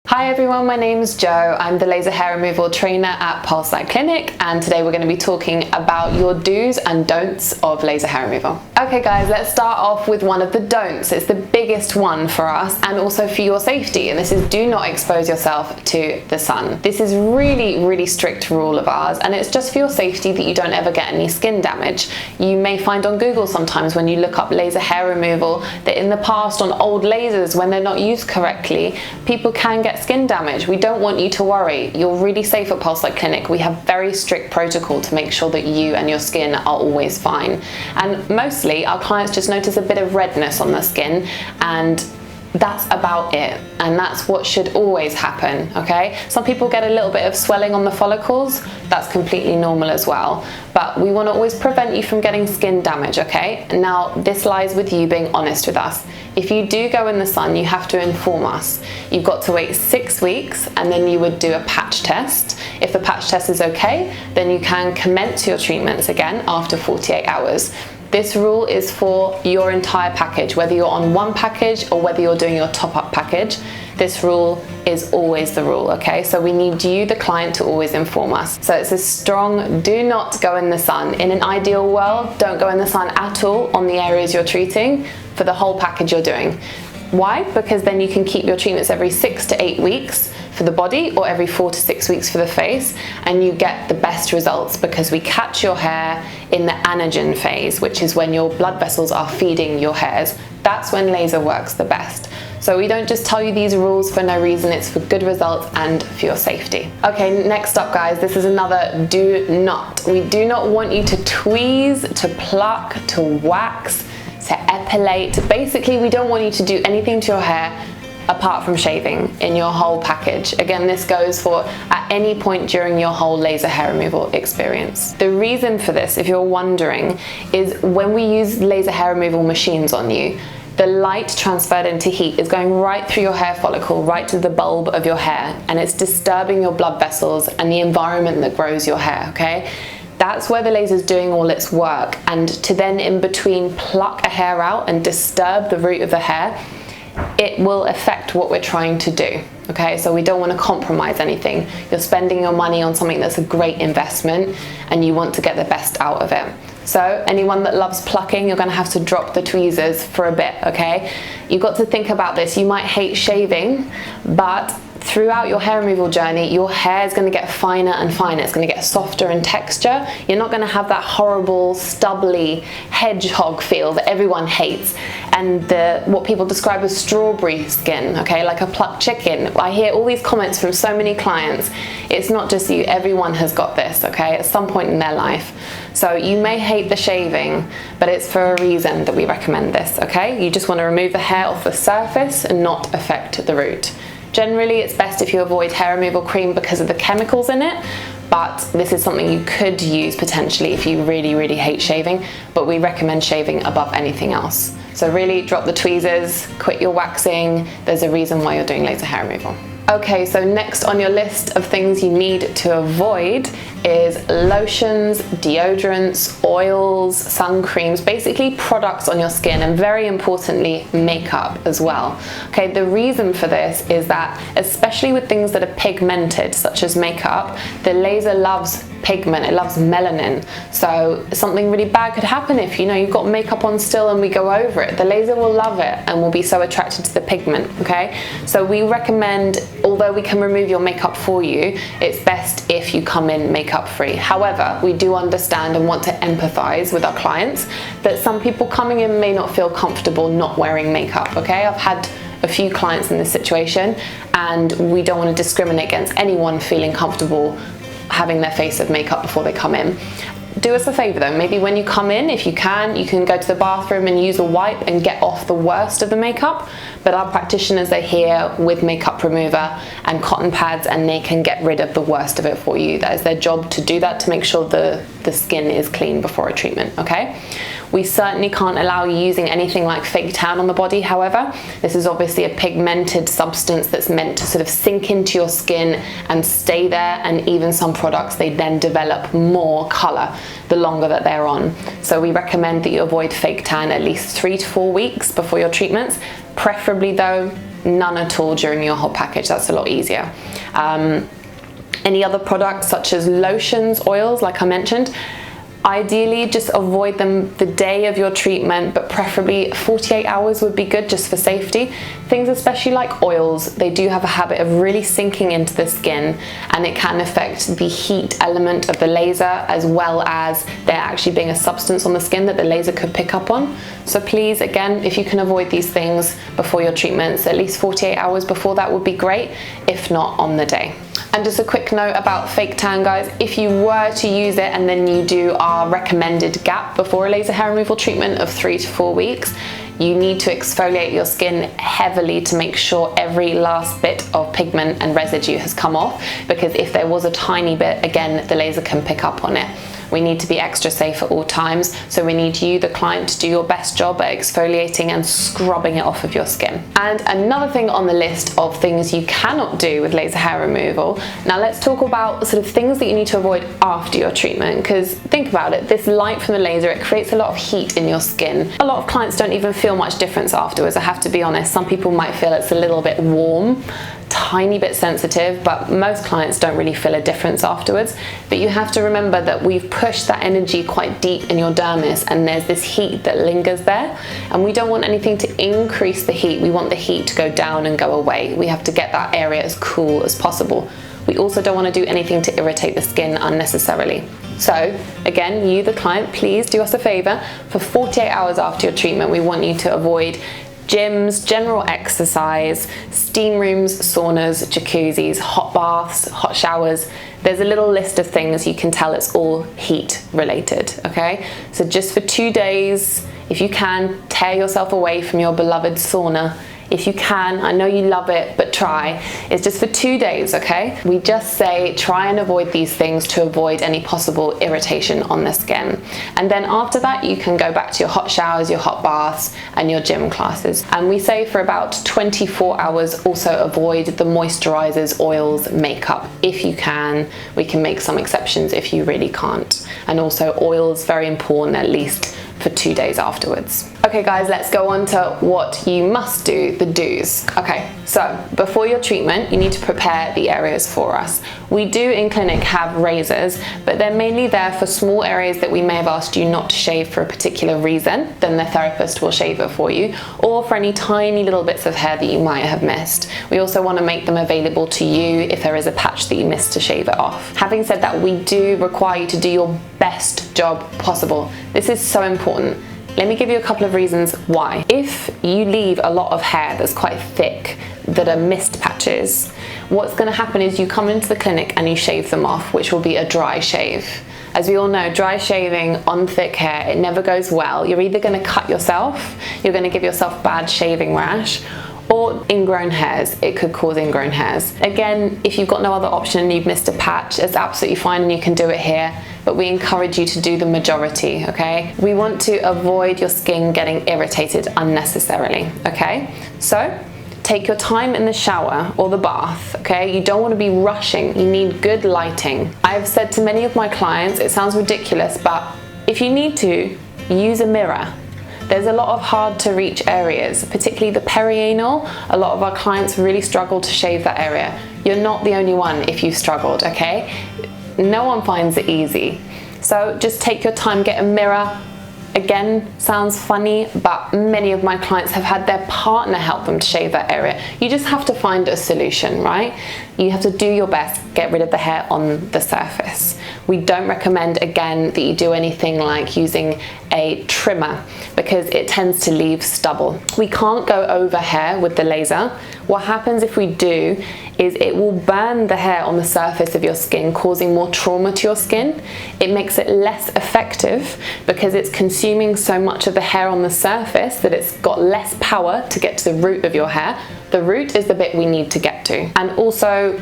Hi everyone, my name is Jo. I'm the laser hair removal trainer at Percy St Clinic, and today we're going to be talking about your do's and don'ts of laser hair removal. Okay guys, let's start off with one of the don'ts. It's the biggest one for us and also for your safety, and this is do not expose yourself to the sun. This is really strict rule of ours, and it's just for your safety that you don't ever get any skin damage. You may find on Google sometimes when you look up laser hair removal that in the past on old lasers, when they're not used correctly, people can get skin damage. We don't want you to worry. You're really safe at Percy St Clinic. We have very strict protocol to make sure that you and your skin are always fine. And mostly our clients just notice a bit of redness on the skin, and that's about it, and that's what should always happen, okay? Some people get a little bit of swelling on the follicles. That's completely normal as well, but we want to always prevent you from getting skin damage, okay? Now this lies with you being honest with us. If you do go in the sun, you have to inform us. You've got to wait 6 weeks, and then you would do a patch test. If the patch test is okay, then you can commence your treatments again after 48 hours. This rule is for your entire package, whether you're on one package or whether you're doing your top-up package. This rule is always the rule, okay? So we need you, the client, to always inform us. So it's a strong do not go in the sun. In an ideal world, don't go in the sun at all on the areas you're treating for the whole package you're doing. Why? Because then you can keep your treatments every 6 to 8 weeks for the body or every 4 to 6 weeks for the face, and you get the best results because we catch your hair in the anagen phase, which is when your blood vessels are feeding your hairs. That's when laser works the best. So we don't just tell you these rules for no reason, it's for good results and for your safety. Okay, next up guys, this is another do not. We do not want you to tweeze, to pluck, to wax, to epilate. Basically, we don't want you to do anything to your hair apart from shaving in your whole package. Again, this goes for at any point during your whole laser hair removal experience. The reason for this, if you're wondering, is when we use laser hair removal machines on you, the light transferred into heat is going right through your hair follicle, right to the bulb of your hair, and it's disturbing your blood vessels and the environment that grows your hair, okay? That's where the laser's doing all its work, and to then in between pluck a hair out and disturb the root of the hair, it will affect what we're trying to do, okay? So we don't want to compromise anything. You're spending your money on something that's a great investment and you want to get the best out of it. So anyone that loves plucking, you're going to have to drop the tweezers for a bit, okay? You've got to think about this. You might hate shaving, but throughout your hair removal journey, your hair is going to get finer and finer. It's going to get softer in texture. You're not going to have that horrible, stubbly hedgehog feel that everyone hates, and what people describe as strawberry skin, okay, like a plucked chicken. I hear all these comments from so many clients. It's not just you, everyone has got this, okay, at some point in their life. So you may hate the shaving, but it's for a reason that we recommend this, okay? You just want to remove the hair off the surface and not affect the root. Generally, it's best if you avoid hair removal cream because of the chemicals in it, but this is something you could use potentially if you really hate shaving, but we recommend shaving above anything else. So really drop the tweezers, quit your waxing. There's a reason why you're doing laser hair removal. Okay, so next on your list of things you need to avoid is lotions, deodorants, oils, sun creams, basically products on your skin, and very importantly, makeup as well. Okay, the reason for this is that, especially with things that are pigmented, such as makeup, the laser loves pigment, it loves melanin. So something really bad could happen if you've got makeup on still and we go over it. The laser will love it and will be so attracted to the pigment, okay? So we recommend, although we can remove your makeup for you, it's best if you come in makeup free. However, we do understand and want to empathize with our clients that some people coming in may not feel comfortable not wearing makeup, okay? I've had a few clients in this situation, and we don't want to discriminate against anyone feeling comfortable having their face of makeup before they come in. Do us a favor though, maybe when you come in, if you can go to the bathroom and use a wipe and get off the worst of the makeup, but our practitioners are here with makeup remover and cotton pads, and they can get rid of the worst of it for you. That is their job, to do that, to make sure the skin is clean before a treatment, okay? We certainly can't allow you using anything like fake tan on the body, however. This is obviously a pigmented substance that's meant to sort of sink into your skin and stay there, and even some products, they then develop more color the longer that they're on. So we recommend that you avoid fake tan at least 3 to 4 weeks before your treatments. Preferably though, none at all during your whole package. That's a lot easier. Any other products such as lotions, oils, like I mentioned, ideally just avoid them the day of your treatment, but preferably 48 hours would be good just for safety. Things especially like oils, they do have a habit of really sinking into the skin, and it can affect the heat element of the laser, as well as there actually being a substance on the skin that the laser could pick up on. So please, again, if you can avoid these things before your treatments, at least 48 hours before that would be great, if not on the day. And just a quick note about fake tan, guys. If you were to use it and then you do our recommended gap before a laser hair removal treatment of 3 to 4 weeks, you need to exfoliate your skin heavily to make sure every last bit of pigment and residue has come off, because if there was a tiny bit, again, the laser can pick up on it. We need to be extra safe at all times, so we need you, the client, to do your best job at exfoliating and scrubbing it off of your skin. And another thing on the list of things you cannot do with laser hair removal, now let's talk about sort of things that you need to avoid after your treatment, because think about it, this light from the laser, it creates a lot of heat in your skin. A lot of clients don't even feel much difference afterwards, I have to be honest. Some people might feel it's a little bit warm, tiny bit sensitive, but most clients don't really feel a difference afterwards. But you have to remember that we've pushed that energy quite deep in your dermis, and there's this heat that lingers there, and we don't want anything to increase the heat. We want the heat to go down and go away. We have to get that area as cool as possible. We also don't want to do anything to irritate the skin unnecessarily. So again, you, the client, please do us a favor. For 48 hours after your treatment, we want you to avoid gyms, general exercise, steam rooms, saunas, jacuzzis, hot baths, hot showers. There's a little list of things. You can tell it's all heat related, okay? So just for 2 days, if you can, tear yourself away from your beloved sauna. If you can, I know you love it, but try. It's just for 2 days, okay? We just say try and avoid these things to avoid any possible irritation on the skin. And then after that, you can go back to your hot showers, your hot baths, and your gym classes. And we say for about 24 hours, also avoid the moisturizers, oils, makeup. If you can, we can make some exceptions if you really can't. And also oils, very important, at least for 2 days afterwards. Okay guys, let's go on to what you must do, the do's. Okay, so before your treatment, you need to prepare the areas for us. We do in clinic have razors, but they're mainly there for small areas that we may have asked you not to shave for a particular reason. Then the therapist will shave it for you, or for any tiny little bits of hair that you might have missed. We also want to make them available to you if there is a patch that you missed to shave it off. Having said that, we do require you to do your best job possible. This is so important. Let me give you a couple of reasons why. If you leave a lot of hair that's quite thick, that are mist patches, what's going to happen is you come into the clinic and you shave them off, which will be a dry shave. As we all know, dry shaving on thick hair, it never goes well. You're either going to cut yourself, you're going to give yourself bad shaving rash, or ingrown hairs. It could cause ingrown hairs. Again, if you've got no other option and you've missed a patch, it's absolutely fine and you can do it here, but we encourage you to do the majority, okay? We want to avoid your skin getting irritated unnecessarily, okay? So take your time in the shower or the bath, okay? You don't want to be rushing. You need good lighting. I've said to many of my clients, it sounds ridiculous, but if you need to, use a mirror. There's a lot of hard to reach areas, particularly the perianal. A lot of our clients really struggle to shave that area. You're not the only one if you've struggled, okay? No one finds it easy. So just take your time, get a mirror. Again, sounds funny, but many of my clients have had their partner help them to shave that area. You just have to find a solution, right? You have to do your best, get rid of the hair on the surface. We don't recommend, again, that you do anything like using a trimmer because it tends to leave stubble. We can't go over hair with the laser. What happens if we do is it will burn the hair on the surface of your skin, causing more trauma to your skin. It makes it less effective because it's consuming so much of the hair on the surface that it's got less power to get to the root of your hair. The root is the bit we need to get to. And also,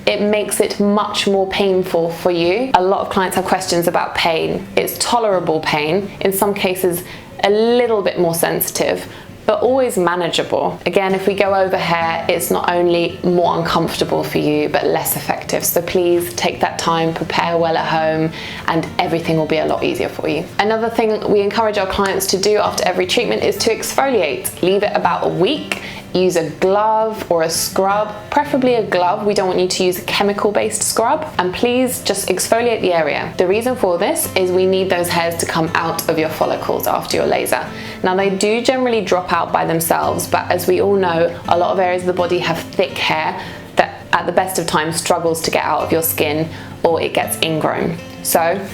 it makes it much more painful for you. A lot of clients have questions about pain. It's tolerable pain, in some cases a little bit more sensitive, but always manageable. Again, if we go over hair, it's not only more uncomfortable for you, but less effective. So please take that time, prepare well at home, and everything will be a lot easier for you. Another thing we encourage our clients to do after every treatment is to exfoliate. Leave it about a week. use a glove or a scrub, preferably a glove. We don't want you to use a chemical-based scrub, and please just exfoliate the area. The reason for this is we need those hairs to come out of your follicles after your laser. Now, they do generally drop out by themselves, but as we all know, a lot of areas of the body have thick hair that at the best of times struggles to get out of your skin, or it gets ingrown. So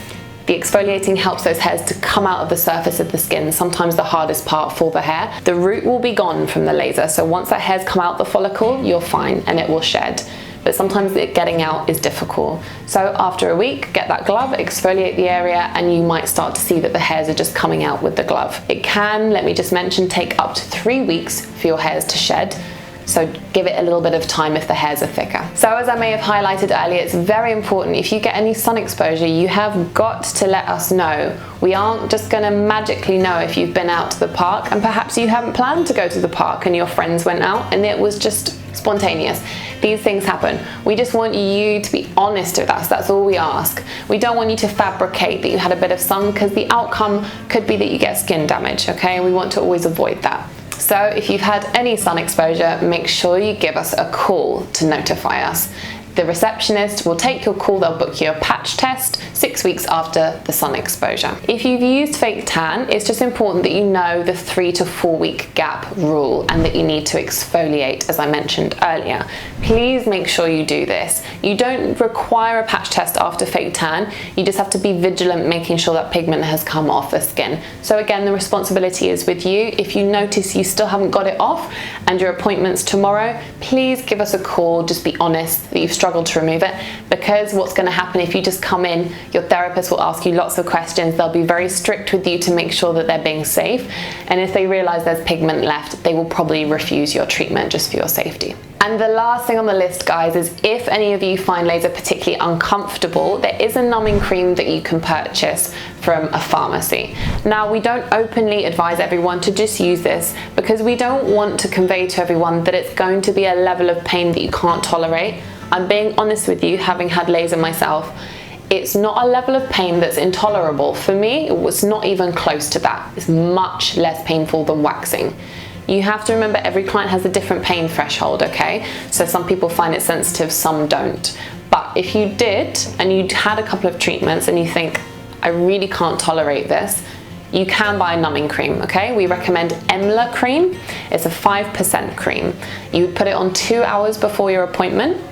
the exfoliating helps those hairs to come out of the surface of the skin, sometimes the hardest part for the hair. The root will be gone from the laser, so once that hair's come out the follicle, you're fine and it will shed. But sometimes it getting out is difficult. So after a week, get that glove, exfoliate the area, and you might start to see that the hairs are just coming out with the glove. It can, let me just mention, take up to 3 weeks for your hairs to shed. So give it a little bit of time if the hairs are thicker. So as I may have highlighted earlier, it's very important if you get any sun exposure, you have got to let us know. We aren't just gonna magically know if you've been out to the park, and perhaps you haven't planned to go to the park and your friends went out and it was just spontaneous. These things happen. We just want you to be honest with us. That's all we ask. We don't want you to fabricate that you had a bit of sun, because the outcome could be that you get skin damage, okay? We want to always avoid that. So if you've had any sun exposure, make sure you give us a call to notify us. The receptionist will take your call, they'll book you a patch test 6 weeks after the sun exposure. If you've used fake tan, it's just important that you know the 3 to 4 week gap rule and that you need to exfoliate, as I mentioned earlier. Please make sure you do this. You don't require a patch test after fake tan, you just have to be vigilant making sure that pigment has come off the skin. So again, the responsibility is with you. If you notice you still haven't got it off and your appointment's tomorrow, please give us a call, just be honest that you've struggled to remove it, because what's going to happen if you just come in, your therapist will ask you lots of questions. They'll be very strict with you to make sure that they're being safe, and if they realize there's pigment left, they will probably refuse your treatment just for your safety. And the last thing on the list, guys, is if any of you find laser particularly uncomfortable, there is a numbing cream that you can purchase from a pharmacy. Now, we don't openly advise everyone to just use this, because we don't want to convey to everyone that it's going to be a level of pain that you can't tolerate. I'm being honest with you, having had laser myself, it's not a level of pain that's intolerable. For me, it was not even close to that. It's much less painful than waxing. You have to remember every client has a different pain threshold, okay? So some people find it sensitive, some don't. But if you did, and you'd had a couple of treatments and you think, I really can't tolerate this, you can buy a numbing cream, okay? We recommend Emla cream. It's a 5% cream. You would put it on 2 hours before your appointment.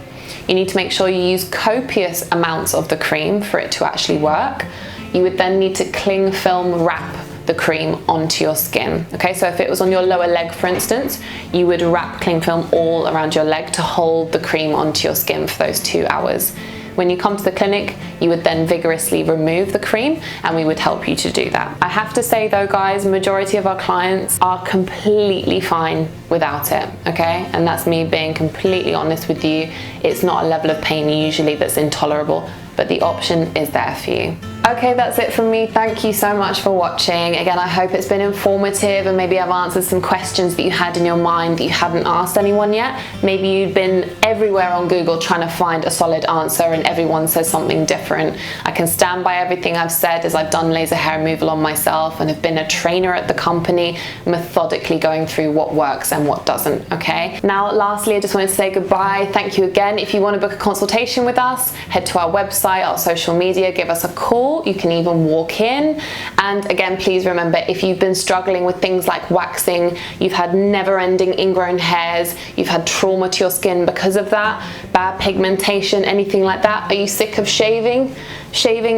You need to make sure you use copious amounts of the cream for it to actually work. You would then need to cling film wrap the cream onto your skin. Okay, so if it was on your lower leg, for instance, you would wrap cling film all around your leg to hold the cream onto your skin for those 2 hours. When you come to the clinic, you would then vigorously remove the cream, and we would help you to do that. I have to say though, guys, majority of our clients are completely fine without it, okay? And that's me being completely honest with you. It's not a level of pain usually that's intolerable, but the option is there for you. Okay, that's it from me. Thank you so much for watching. Again, I hope it's been informative, and maybe I've answered some questions that you had in your mind that you hadn't asked anyone yet. Maybe you've been everywhere on Google trying to find a solid answer and everyone says something different. I can stand by everything I've said, as I've done laser hair removal on myself and have been a trainer at the company, methodically going through what works and what doesn't, okay? Now, lastly, I just wanted to say goodbye. Thank you again. If you want to book a consultation with us, head to our website, our social media, give us a call. You can even walk in. And again, please remember, if you've been struggling with things like waxing, you've had never-ending ingrown hairs, you've had trauma to your skin because of that, bad pigmentation, anything like that, are you sick of shaving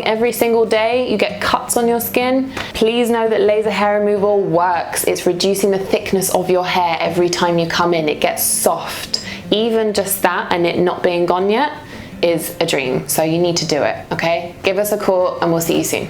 every single day, you get cuts on your skin, please know that laser hair removal works. It's reducing the thickness of your hair every time you come in. It gets soft. Even just that, and it not being gone yet, is a dream. So you need to do it, okay? Give us a call and we'll see you soon.